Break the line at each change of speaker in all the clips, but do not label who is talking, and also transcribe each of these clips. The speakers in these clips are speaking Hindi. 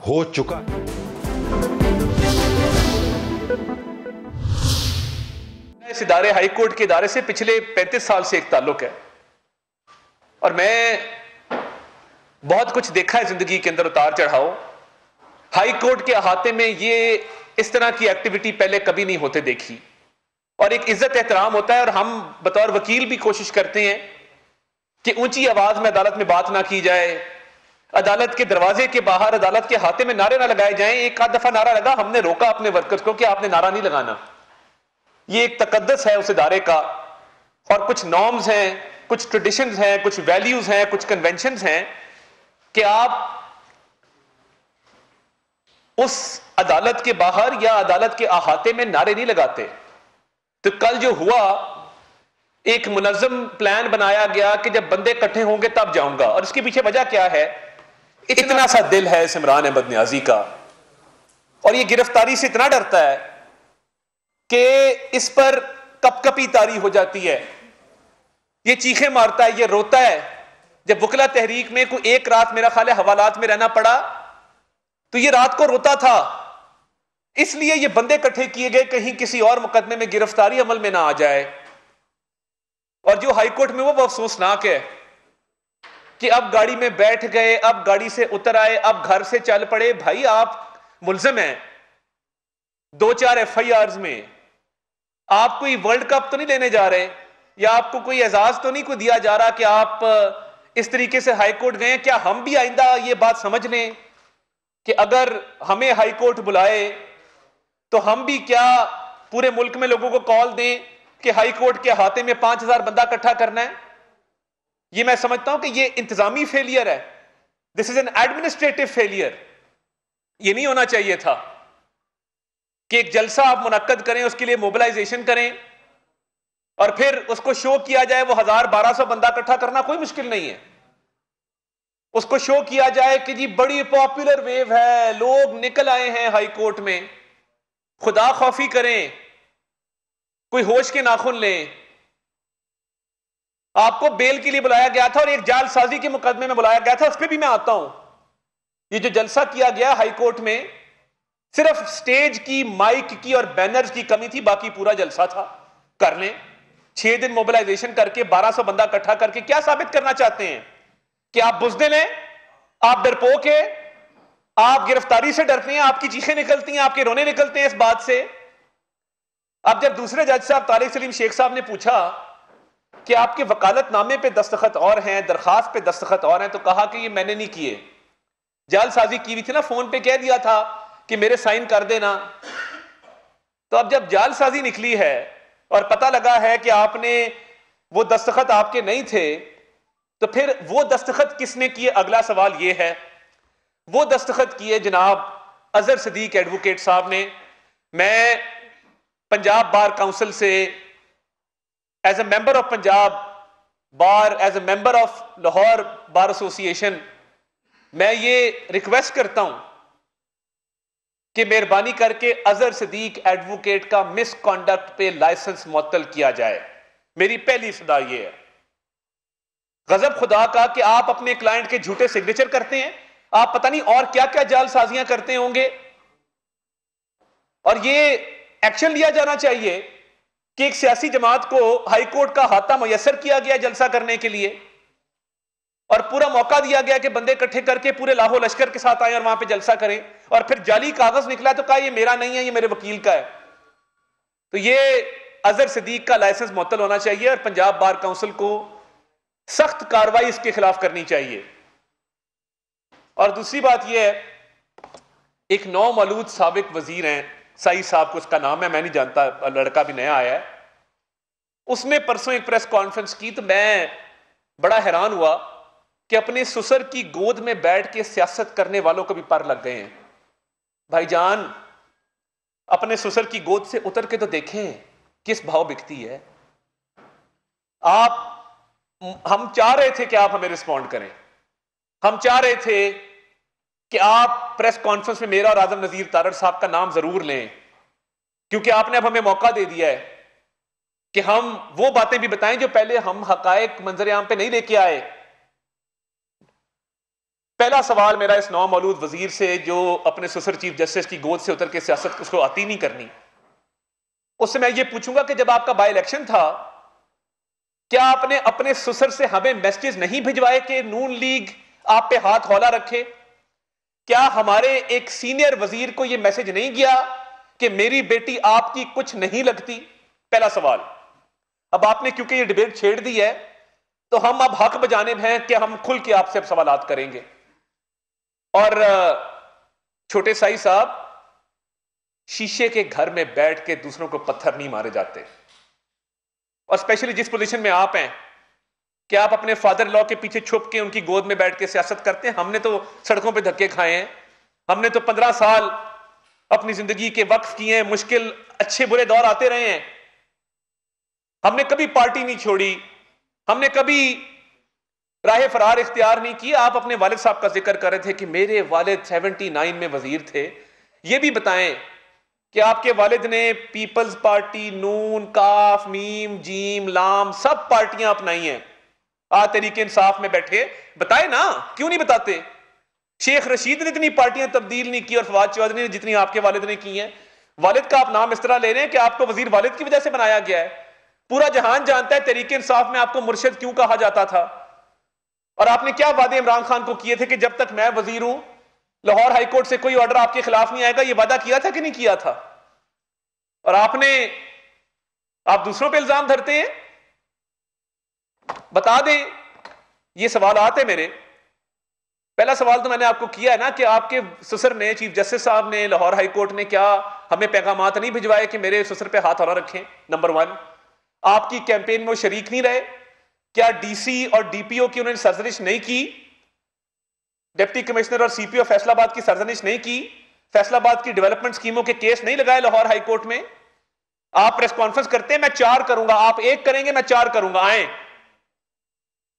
हो चुका है।
इस इदारे हाई कोर्ट के इदारे से पिछले 35 साल से एक ताल्लुक है और मैं बहुत कुछ देखा है जिंदगी के अंदर, उतार चढ़ाव। हाई कोर्ट के अहाते में ये इस तरह की एक्टिविटी पहले कभी नहीं होते देखी और एक इज्जत एहतराम होता है और हम बतौर वकील भी कोशिश करते हैं कि ऊंची आवाज में अदालत में बात ना की जाए, अदालत के दरवाजे के बाहर अदालत के अहाते में नारे ना लगाए जाएं। एक आध दफा नारा लगा, हमने रोका अपने वर्कर्स को कि आपने नारा नहीं लगाना। ये एक तकद्दस है उस इदारे का और कुछ नॉर्म्स हैं, कुछ ट्रेडिशंस हैं, कुछ वैल्यूज हैं, कुछ कन्वेंशंस हैं कि आप उस अदालत के बाहर या अदालत के अहाते में नारे नहीं लगाते। तो कल जो हुआ, एक मुनज़्ज़म प्लान बनाया गया कि जब बंदे इकट्ठे होंगे तब जाऊंगा, और इसके पीछे वजह क्या है? इतना सा दिल है इस इमरान अहमद नियाज़ी का और ये गिरफ्तारी से इतना डरता है कि इस पर कपकपी तारी हो जाती है, ये चीखें मारता है, ये रोता है। जब वकला तहरीक में कोई एक रात मेरा ख्याल है हवालात में रहना पड़ा तो ये रात को रोता था, इसलिए ये बंदे इकट्ठे किए गए कहीं किसी और मुकदमे में गिरफ्तारी अमल में ना आ जाए। और जो हाईकोर्ट में वो अफसोसनाक है कि अब गाड़ी में बैठ गए, अब गाड़ी से उतर आए, अब घर से चल पड़े। भाई आप मुल्जिम हैं 2-4 FIRs में, आप कोई वर्ल्ड कप तो नहीं लेने जा रहे या आपको कोई एजाज तो नहीं को दिया जा रहा कि आप इस तरीके से हाईकोर्ट गए। क्या हम भी आइंदा ये बात समझ लें कि अगर हमें हाईकोर्ट बुलाए तो हम भी क्या पूरे मुल्क में लोगों को कॉल दें कि हाईकोर्ट के अहाते में 5000 बंदा इकट्ठा करना है? ये मैं समझता हूं कि ये इंतजामी फेलियर है, this is an administrative failure. ये नहीं होना चाहिए था कि एक जलसा आप मुनक्कद करें, उसके लिए मोबिलाइजेशन करें और फिर उसको शो किया जाए। वो 1000-1200 बंदा इकट्ठा करना कोई मुश्किल नहीं है। उसको शो किया जाए कि जी बड़ी पॉपुलर वेव है, लोग निकल आए हैं हाई कोर्ट में। खुदा खौफी करें, कोई होश के नाखून लें। आपको बेल के लिए बुलाया गया था और एक जालसाजी के मुकदमे में बुलाया गया था, उस पर भी मैं आता हूं। ये जो जलसा किया गया हाई कोर्ट में, सिर्फ स्टेज की, माइक की और बैनर्स की कमी थी, बाकी पूरा जलसा था। कर लें 6 दिन मोबिलाइजेशन करके 1200 बंदा इकट्ठा करके क्या साबित करना चाहते हैं? कि आप बुज़दिल हैं, आप डरपोक हैं, आप गिरफ्तारी से डरते हैं, आपकी चीखें निकलती हैं, आपके रोने निकलते हैं इस बात से। अब जब दूसरे जज साहब तारिक सलीम शेख साहब ने पूछा कि आपके वकालतनामे पे दस्तखत और हैं, दरखास्त पे दस्तखत और हैं, तो कहा कि ये मैंने नहीं किए, जालसाजी की हुई थी ना, फोन पे कह दिया था कि मेरे साइन कर देना। तो अब जब जालसाजी निकली है और पता लगा है कि आपने वो दस्तखत आपके नहीं थे, तो फिर वो दस्तखत किसने किए? अगला सवाल ये है। वो दस्तखत किए जनाब अजहर सदीक एडवोकेट साहब ने। मैं पंजाब बार काउंसिल से as a member of Punjab bar, as a member of Lahore bar association, मैं ये रिक्वेस्ट करता हूं कि मेहरबानी करके अजहर सदीक एडवोकेट का मिसकॉन्डक्ट पे लाइसेंस मुअत्तल किया जाए। मेरी पहली सदा ये है। गजब खुदा का कि आप अपने क्लाइंट के झूठे सिग्नेचर करते हैं, आप पता नहीं और क्या क्या जालसाजियां करते होंगे। और ये एक्शन लिया जाना चाहिए कि एक सियासी जमात को हाईकोर्ट का हाथा मुयस्सर किया गया जलसा करने के लिए और पूरा मौका दिया गया कि बंदे इकट्ठे करके पूरे लाहौर लश्कर के साथ आए और वहां पे जलसा करें, और फिर जाली कागज निकला तो कहा ये मेरा नहीं है, ये मेरे वकील का है। तो ये अजहर सदीक का लाइसेंस मुअत्तल होना चाहिए और पंजाब बार काउंसिल को सख्त कार्रवाई इसके खिलाफ करनी चाहिए। और दूसरी बात यह है, एक नौमौलूद साबिक वजीर हैं, सईद साहब को उसका नाम है, मैं नहीं जानता, लड़का भी नया आया है। उसने परसों एक प्रेस कॉन्फ्रेंस की तो मैं बड़ा हैरान हुआ कि अपने ससुर की गोद में बैठ के सियासत करने वालों को भी पर लग गए हैं। भाईजान, अपने ससुर की गोद से उतर के तो देखें किस भाव बिकती है। हम चाह रहे थे कि आप हमें रिस्पॉन्ड करें, हम चाह रहे थे कि आप प्रेस कॉन्फ्रेंस में मेरा और आजम नजीर तारड़ साहब का नाम जरूर लें, क्योंकि आपने अब हमें मौका दे दिया है कि हम वो बातें भी बताएं जो पहले हम हकायक मंजर आम पे नहीं लेके आए। पहला सवाल मेरा इस नौमौलूद वजीर से, जो अपने ससुर चीफ जस्टिस की गोद से उतर के सियासत उसको आती नहीं करनी, उससे मैं ये पूछूंगा कि जब आपका बाई इलेक्शन था, क्या आपने अपने ससुर से हमें मैसेज नहीं भिजवाए कि नून लीग आप पे हाथ हौला रखे? क्या हमारे एक सीनियर वजीर को यह मैसेज नहीं गया कि मेरी बेटी आपकी कुछ नहीं लगती? पहला सवाल। अब आपने क्योंकि ये डिबेट छेड़ दी है, तो हम अब हक बजाने में हैं कि हम खुल के आपसे अब सवालात करेंगे। और छोटे साई साहब, शीशे के घर में बैठ के दूसरों को पत्थर नहीं मारे जाते। और स्पेशली जिस पोजीशन में आप हैं, कि आप अपने फादर लॉ के पीछे छुप के उनकी गोद में बैठ के सियासत करते हैं। हमने तो सड़कों पे धक्के खाए हैं, हमने तो 15 साल अपनी जिंदगी के वक्फ किए हैं, मुश्किल अच्छे बुरे दौर आते रहे हैं, हमने कभी पार्टी नहीं छोड़ी, हमने कभी राह फरार इख्तियार नहीं की। आप अपने वालिद साहब का जिक्र कर रहे थे कि मेरे वालिद 79 में वजीर थे। ये भी बताएं कि आपके वालिद ने पीपल्स पार्टी, नून, काफ, मीम, जीम, लाम सब पार्टियां अपनाई हैं, तहरीके इंसाफ में बैठे। बताए ना, क्यों नहीं बताते? शेख रशीद ने इतनी पार्टियां तब्दील नहीं की और फवाद चौधरी ने जितनी आपके वालिद ने की हैं। वालिद का आप नाम इस तरह ले रहे हैं कि आपको वजीर वालिद की वजह से बनाया गया है। पूरा जहान जानता है तहरीके इंसाफ में आपको मुर्शिद क्यों कहा जाता था, और आपने क्या वादे इमरान खान को किए थे कि जब तक मैं वजीर हूं लाहौर हाईकोर्ट से कोई ऑर्डर आपके खिलाफ नहीं आएगा। यह वादा किया था कि नहीं किया था? और आप दूसरों पे इल्जाम धरते हैं। बता दें, ये सवाल आते मेरे। पहला सवाल तो मैंने आपको किया है ना कि आपके ससुर ने, चीफ जस्टिस साहब ने, लाहौर हाई कोर्ट ने क्या हमें पैगामात नहीं भिजवाए कि मेरे ससुर पे हाथ हौला रखें? नंबर 1। आपकी कैंपेन में वो शरीक नहीं रहे? क्या डीसी और डीपीओ की उन्होंने सरजनिश नहीं की? डिप्टी कमिश्नर और सीपीओ फैसलाबाद की सरजनिश नहीं की? फैसलाबाद की डेवलपमेंट स्कीमों के केस नहीं लगाए लाहौर हाई कोर्ट में? आप प्रेस कॉन्फ्रेंस करते हैं, मैं 4 करूंगा, आप 1 करेंगे, मैं 4 करूंगा, आए।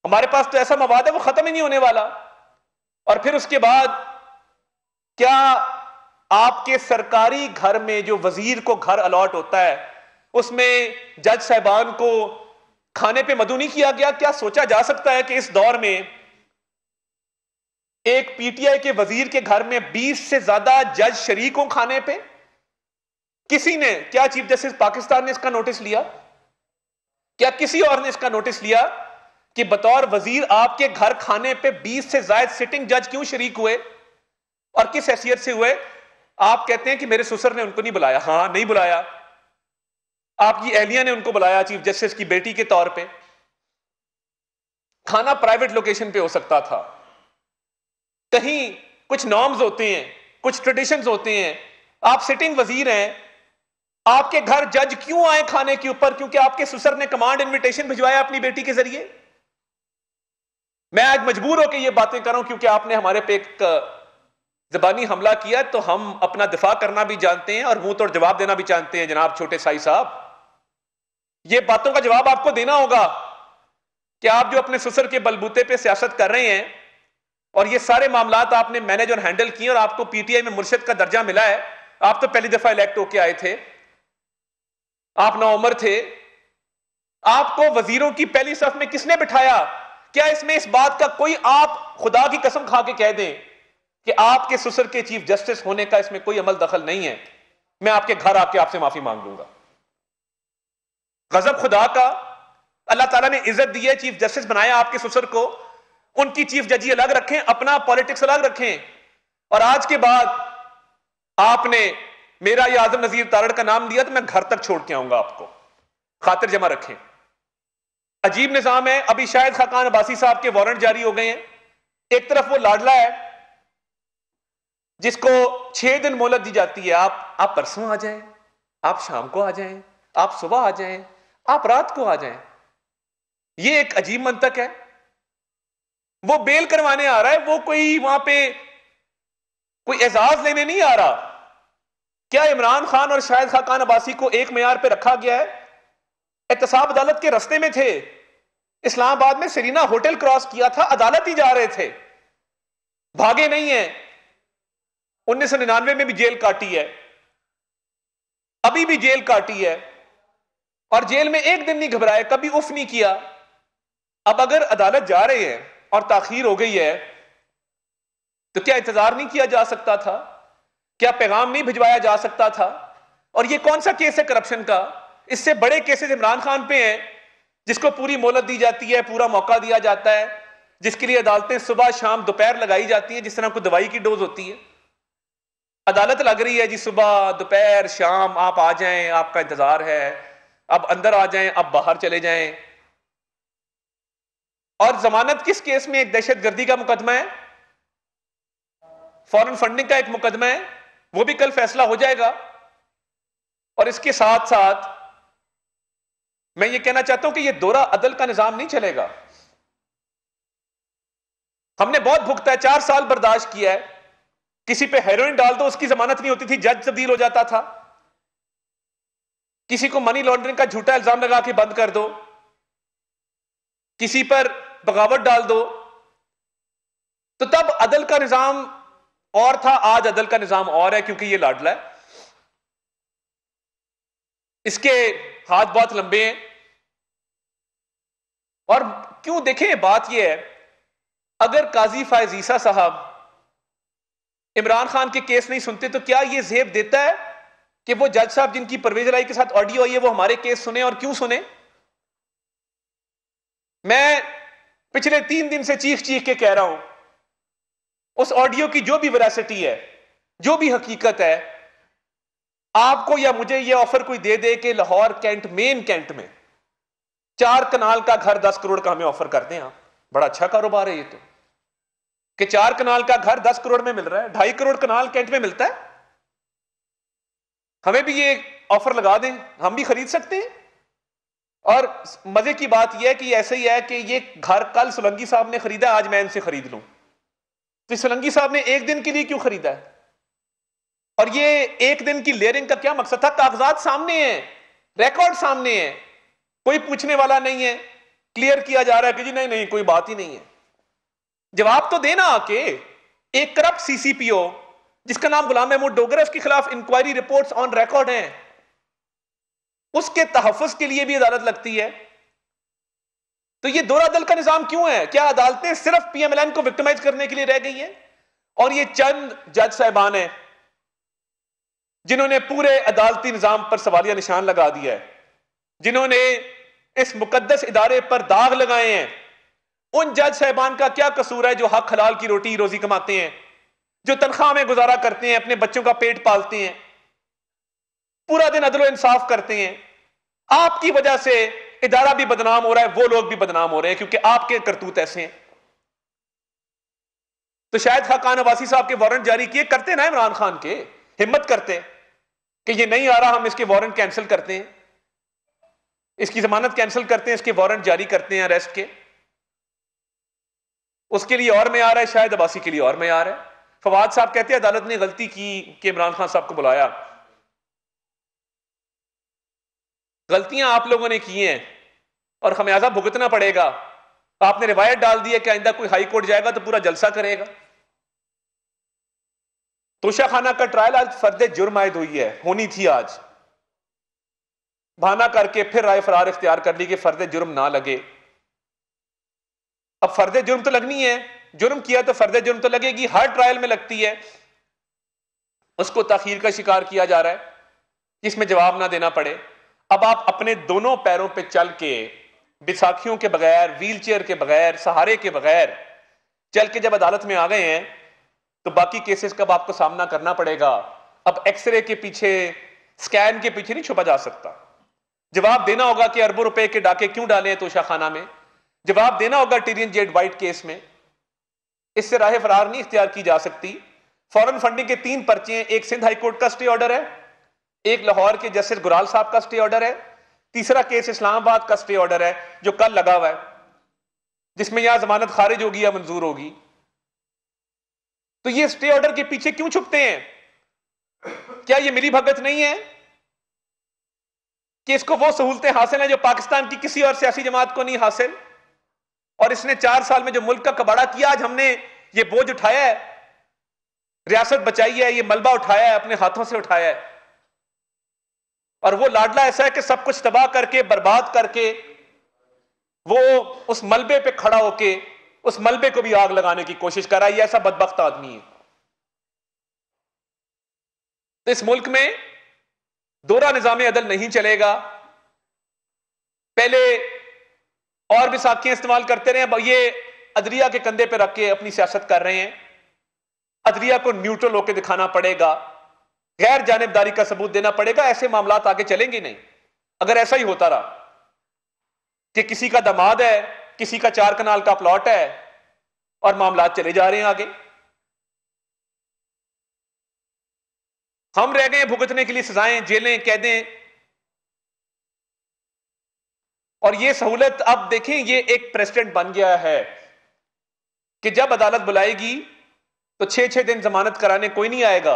हमारे पास तो ऐसा मवाद है वो खत्म ही नहीं होने वाला। और फिर उसके बाद क्या आपके सरकारी घर में जो वजीर को घर अलॉट होता है उसमें जज साहबान को खाने पे मदऊ नहीं किया गया? क्या सोचा जा सकता है कि इस दौर में एक पीटीआई के वजीर के घर में 20 से ज्यादा जज शरीक हों खाने पे? किसी ने, क्या चीफ जस्टिस पाकिस्तान ने इसका नोटिस लिया? क्या किसी और ने इसका नोटिस लिया कि बतौर वजीर आपके घर खाने पे 20 से ज्यादा सिटिंग जज क्यों शरीक हुए और किस हैसियत से हुए? आप कहते हैं कि मेरे ससुर ने उनको नहीं बुलाया। हां, नहीं बुलाया। आपकी अहलिया ने उनको बुलाया चीफ जस्टिस की बेटी के तौर पे। खाना प्राइवेट लोकेशन पे हो सकता था। कहीं कुछ नॉर्म्स होते हैं, कुछ ट्रेडिशंस होते हैं। आप सिटिंग वजीर हैं, आपके घर जज क्यों आए खाने के ऊपर? क्योंकि आपके ससुर ने कमांड इनविटेशन भिजवाया अपनी बेटी के जरिए। मैं आज मजबूर होकर ये बातें कर रहा हूं क्योंकि आपने हमारे पे एक जबानी हमला किया, तो हम अपना दिफा करना भी जानते हैं और मुंह तोड़ जवाब देना भी जानते हैं। जनाब छोटे साई साहब, ये बातों का जवाब आपको देना होगा कि आप जो अपने ससुर के बलबूते पे सियासत कर रहे हैं और ये सारे मामलात आपने मैनेज और हैंडल किए और आपको पीटीआई में मुर्शिद का दर्जा मिला है। आप तो पहली दफा इलेक्ट होके आए थे, आप नौउम्र थे। आपको वजीरों की पहली सफ में किसने बिठाया? क्या इसमें इस बात का कोई, आप खुदा की कसम खा के कह दें कि आपके ससुर के चीफ जस्टिस होने का इसमें कोई अमल दखल नहीं है? मैं आपके घर आके आपसे माफी मांग लूंगा। गजब खुदा का, अल्लाह ताला ने इज्जत दी है, चीफ जस्टिस बनाया आपके ससुर को, उनकी चीफ जजी अलग रखें, अपना पॉलिटिक्स अलग रखें। और आज के बाद आपने मेरा या आजम नजीर तारड़ का नाम लिया तो मैं घर तक छोड़ के आऊंगा आपको, खातिर जमा रखें। अजीब निजाम है। अभी शायद खाकान अब्बासी साहब के वारंट जारी हो गए हैं। एक तरफ वो लाडला है जिसको 6 दिन मोहलत दी जाती है, आप परसों आ जाएं, आप शाम को आ जाएं, आप सुबह आ जाएं, आप रात को आ जाएं। ये एक अजीब मंतक है। वो बेल करवाने आ रहा है, वो कोई वहां पे कोई एजाज लेने नहीं आ रहा। क्या इमरान खान और शाहिद खाकान अब्बासी को एक मेयार पे रखा गया है? एहतसाब अदालत के रास्ते में थे, इस्लामाबाद में सेरीना होटल क्रॉस किया था, अदालत ही जा रहे थे, भागे नहीं है। 1999 में भी जेल काटी है, अभी भी जेल काटी है, और जेल में एक दिन नहीं घबराए, कभी उफ नहीं किया। अब अगर अदालत जा रहे हैं और ताखीर हो गई है तो क्या इंतजार नहीं किया जा सकता था? क्या पैगाम नहीं भिजवाया जा सकता था? और ये कौन सा केस है करप्शन का? इससे बड़े केसेस इमरान खान पे हैं, जिसको पूरी मोहलत दी जाती है, पूरा मौका दिया जाता है, जिसके लिए अदालतें सुबह शाम दोपहर लगाई जाती हैं, जिस तरह कोई दवाई की डोज होती है। अदालत लग रही है जी, सुबह दोपहर शाम आप आ जाएं, आपका इंतजार है, अब अंदर आ जाएं, अब बाहर चले जाएं। और जमानत किस केस में? एक दहशतगर्दी का मुकदमा है, फॉरेन फंडिंग का एक मुकदमा है, वो भी कल फैसला हो जाएगा। और इसके साथ साथ मैं ये कहना चाहता हूं कि ये दोहरा अदल का निजाम नहीं चलेगा। हमने बहुत भुगता है, 4 साल बर्दाश्त किया है। किसी पे हेरोइन डाल दो, उसकी जमानत नहीं होती थी, जज तब्दील हो जाता था। किसी को मनी लॉन्ड्रिंग का झूठा इल्जाम लगा के बंद कर दो, किसी पर बगावत डाल दो, तो तब अदल का निजाम और था। आज अदल का निजाम और है, क्योंकि ये लाडला है, इसके हाथ बहुत लंबे हैं। और क्यों, देखें बात यह है, अगर काजी फायज ईसा साहब इमरान खान के केस नहीं सुनते तो क्या यह जेब देता है कि वो जज साहब जिनकी परवेज लाई के साथ ऑडियो आई है वो हमारे केस सुने? और क्यों सुने? मैं पिछले 3 दिन से चीख चीख के कह रहा हूं, उस ऑडियो की जो भी वेरासिटी है, जो भी हकीकत है, आपको या मुझे यह ऑफर कोई दे दे कि लाहौर कैंट, मेन कैंट में 4 कनाल का घर 10 करोड़ का हमें ऑफर करते हैं, बड़ा अच्छा कारोबार है ये तो, कि 4 कनाल का घर 10 करोड़ में मिल रहा है, 2.5 करोड़ कनाल कैंट में मिलता है, हमें भी ये ऑफर लगा दें, हम भी खरीद सकते हैं। और मजे की बात यह है कि ऐसे ही है कि ये घर कल सोलंकी साहब ने खरीदा, आज मैं इनसे खरीद लूं, तो सोलंकी साहब ने एक दिन के लिए क्यों खरीदा है? और ये एक दिन की लेयरिंग का क्या मकसद था? कागजात सामने हैं, रिकॉर्ड सामने है, कोई पूछने वाला नहीं है, क्लियर किया जा रहा है कि जी नहीं नहीं कोई बात ही नहीं है। जवाब तो देना आके। एक करप्ट सीसीपीओ जिसका नाम गुलाम महमूद डोगर है, उसके खिलाफ इंक्वायरी रिपोर्ट्स ऑन रिकॉर्ड हैं, उसके तहफ्फुज के लिए भी अदालत लगती है। तो ये दोहरा अदल का निजाम क्यों है? क्या अदालतें सिर्फ पीएमएलएन को विक्टिमाइज करने के लिए रह गई हैं? और ये चंद जज साहिबान हैं जिन्होंने पूरे अदालती निजाम पर सवालिया निशान लगा दिया है, जिन्होंने इस मुकद्दस इदारे पर दाग लगाए हैं। उन जज साहिबान का क्या कसूर है जो हक हलाल की रोटी रोजी कमाते हैं, जो तनख्वाह में गुजारा करते हैं, अपने बच्चों का पेट पालते हैं, पूरा दिन अदल इंसाफ करते हैं? आपकी वजह से इदारा भी बदनाम हो रहा है, वो लोग भी बदनाम हो रहे हैं, क्योंकि आपके करतूत ऐसे हैं। तो शायद खाकान अब्बासी साहब के वारंट जारी किए करते ना इमरान खान के, हिम्मत करते कि ये नहीं आ रहा, हम इसके वारंट कैंसिल करते हैं, इसकी जमानत कैंसिल करते हैं, इसके वारंट जारी करते हैं अरेस्ट के। उसके लिए और में आ रहा है, शायद अब्बासी के लिए और में आ रहा है। फवाद साहब कहते हैं अदालत ने गलती की कि इमरान खान साहब को बुलाया। गलतियां आप लोगों ने की हैं और खमियाजा भुगतना पड़ेगा। आपने रिवायत डाल दी है कि आइंदा कोई हाई कोर्ट जाएगा तो पूरा जलसा करेगा। तोशा खाना का ट्रायल आज फर्द जुर्म आयद हुई है, होनी थी आज, बहाना करके फिर राय फरार इख्तियार कर ली कि फर्द जुर्म ना लगे। अब फर्द जुर्म तो लगनी है, जुर्म किया तो फर्द जुर्म तो लगेगी, हर ट्रायल में लगती है। उसको ताखीर का शिकार किया जा रहा है, जिसमें जवाब ना देना पड़े। अब आप अपने दोनों पैरों पे चल के, बिसाखियों के बगैर, व्हीलचेयर के बगैर, सहारे के बगैर चल के जब अदालत में आ गए हैं तो बाकी केसेस का आपको सामना करना पड़ेगा। अब एक्सरे के पीछे, स्कैन के पीछे नहीं छुपा जा सकता। जवाब देना होगा कि अरबों रुपए के डाके क्यों डाले हैं तोशा खाना में। जवाब देना होगा टिरियन जेड वाइट केस में। इससे राह फरार नहीं इख्तियार की जा सकती। फॉरेन फंडिंग के 3 पर्चे हैं, एक सिंध हाईकोर्ट का स्टे ऑर्डर है, एक लाहौर के जस्टिस गुराल साहब का स्टे ऑर्डर है, तीसरा केस इस्लामाबाद का स्टे ऑर्डर है जो कल लगा हुआ है, जिसमें यहां जमानत खारिज होगी या मंजूर होगी। तो ये स्टे ऑर्डर के पीछे क्यों छुपते हैं? क्या ये मिली भगत नहीं है कि इसको वो सहूलतें हासिल हैं जो पाकिस्तान की किसी और सियासी जमात को नहीं हासिल? और इसने 4 साल में जो मुल्क का कबाड़ा किया, आज हमने ये बोझ उठाया है, रियासत बचाई है, ये मलबा उठाया है, अपने हाथों से उठाया है। और वो लाडला ऐसा है कि सब कुछ तबाह करके, बर्बाद करके, वो उस मलबे पे खड़ा होके उस मलबे को भी आग लगाने की कोशिश कर रहा है। ये ऐसा बदबख्त आदमी है। तो इस मुल्क में दोहरा निजाम अदल नहीं चलेगा। पहले और भी साखियां इस्तेमाल करते रहे, अब ये अदलिया के कंधे पे रख के अपनी सियासत कर रहे हैं। अदलिया को न्यूट्रल होकर दिखाना पड़ेगा, गैर जानिबदारी का सबूत देना पड़ेगा। ऐसे मामलात आगे चलेंगे नहीं। अगर ऐसा ही होता रहा कि किसी का दामाद है, किसी का 4 कनाल का प्लॉट है और मामलात चले जा रहे हैं आगे, हम रह गए भुगतने के लिए सजाएं, जेलें, कैदें। और ये सहूलत अब देखें, ये एक प्रेसिडेंट बन गया है कि जब अदालत बुलाएगी तो 6-6 दिन जमानत कराने कोई नहीं आएगा,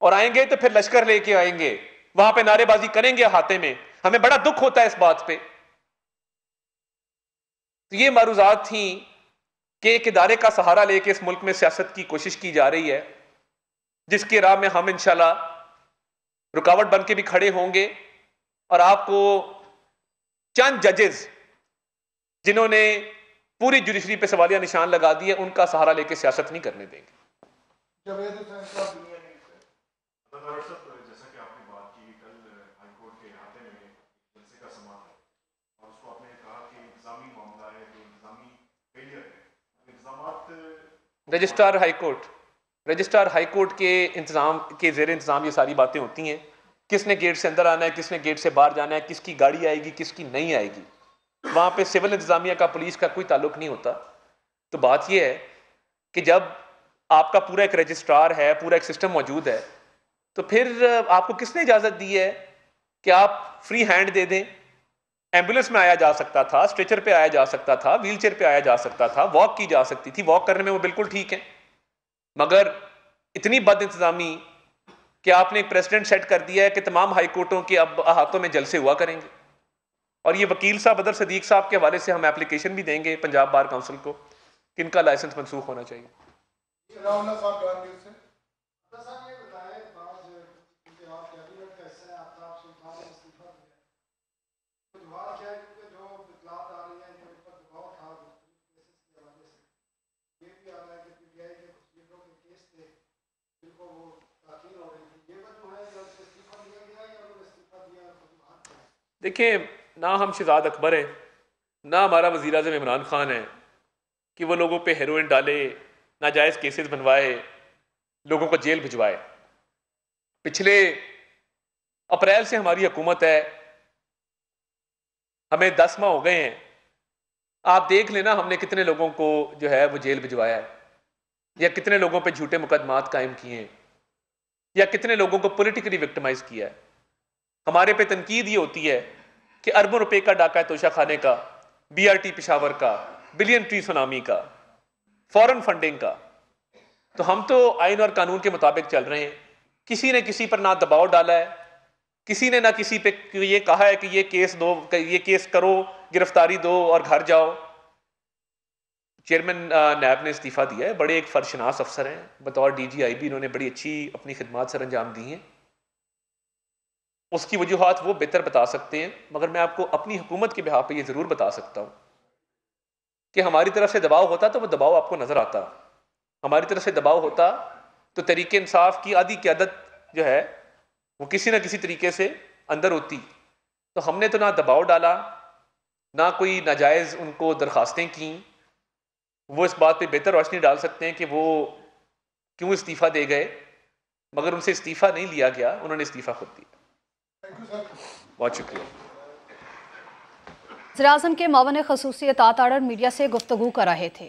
और आएंगे तो फिर लश्कर लेके आएंगे, वहां पे नारेबाजी करेंगे अहाते में। हमें बड़ा दुख होता है इस बात पे। तो ये मारूजात थी कि एक इदारे का सहारा लेके इस मुल्क में सियासत की कोशिश की जा रही है, जिसकी राह में हम इंशाल्लाह रुकावट बन के भी खड़े होंगे। और आपको चंद जजेस जिन्होंने पूरी जुडिशरी पे सवालिया निशान लगा दिए, उनका सहारा लेके सियासत नहीं करने देंगे।
जैसा कि आपने बात की, कल हाईकोर्ट के अहाते में जलसे का समा है और उसको आपने कहा कि इंतजामी मामला है, जो इंतजामी फेलियर है, इंतजामात।
रजिस्ट्रार हाईकोर्ट के इंतजाम के जेर इंतजाम ये सारी बातें होती हैं। किसने गेट से अंदर आना है, किसने गेट से बाहर जाना है, किसकी गाड़ी आएगी, किसकी नहीं आएगी, वहां पे सिविल इंतजामिया का, पुलिस का कोई ताल्लुक नहीं होता। तो बात यह है कि जब आपका पूरा एक रजिस्ट्रार है, पूरा एक सिस्टम मौजूद है, तो फिर आपको किसने इजाजत दी है कि आप फ्री हैंड दे दें? एम्बुलेंस में आया जा सकता था, स्ट्रेचर पे आया जा सकता था, व्हीलचेयर पे आया जा सकता था, वॉक की जा सकती थी। वॉक करने में वो बिल्कुल ठीक है, मगर इतनी बद इंतजामी कि आपने एक प्रेसिडेंट सेट कर दिया है कि तमाम हाई कोर्टों के अब अहातों में जलसे हुआ करेंगे। और ये वकील साहब अदर सदीक साहब के हवाले से हम एप्लीकेशन भी देंगे पंजाब बार काउंसिल को कि इनका लाइसेंस मनसूख होना चाहिए। देखिए, ना हम शहजाद अकबर हैं, ना हमारा वज़ीर आज़म इमरान खान है कि वो लोगों पे हेरोइन डाले, नाजायज़ केसेस बनवाए, लोगों को जेल भिजवाए। पिछले अप्रैल से हमारी हुकूमत है, हमें 10 माह हो गए हैं। आप देख लेना हमने कितने लोगों को जो है वो जेल भिजवाया है, या कितने लोगों पे झूठे मुकदमात कायम किए हैं, या कितने लोगों को पॉलिटिकली विक्टिमाइज किया है। हमारे पे तनकीद ये होती है कि अरबों रुपए का डाका है तोशा खाने का, BRT पेशावर का, बिलियन ट्री सुनामी का, फॉरेन फंडिंग का। तो हम तो आइन और कानून के मुताबिक चल रहे हैं। किसी ने किसी पर ना दबाव डाला है, किसी ने ना किसी पे ये कहा है कि ये केस दो, ये केस करो, गिरफ्तारी दो और घर जाओ। चेयरमैन नैब ने इस्तीफा दिया है, बड़े एक फर्शनास अफसर हैं, बतौर DGIB इन्होंने बड़ी अच्छी अपनी खिदमात सर अंजाम दी हैं। उसकी वजूहात वो बेहतर बता सकते हैं, मगर मैं आपको अपनी हुकूमत के बिहाफ पे ये ज़रूर बता सकता हूँ कि हमारी तरफ से दबाव होता तो वो दबाव आपको नज़र आता। हमारी तरफ से दबाव होता तो तरीके इंसाफ की आधी क़यादत जो है वो किसी न किसी तरीके से अंदर होती। तो हमने तो ना दबाव डाला, ना कोई नाजायज़ उनको दरख्वास्तें की। वो इस बात पे बेहतर रोशनी डाल सकते हैं कि वो क्यों इस्तीफ़ा दे गए, मगर उनसे इस्तीफ़ा नहीं लिया गया, उन्होंने इस्तीफ़ा खुद दिया। बहुत शुक्रिया।
वज़ीर-ए-आज़म के मावन ख़ुसूसियत आताड़र मीडिया से गुफ्तगू कर रहे थे।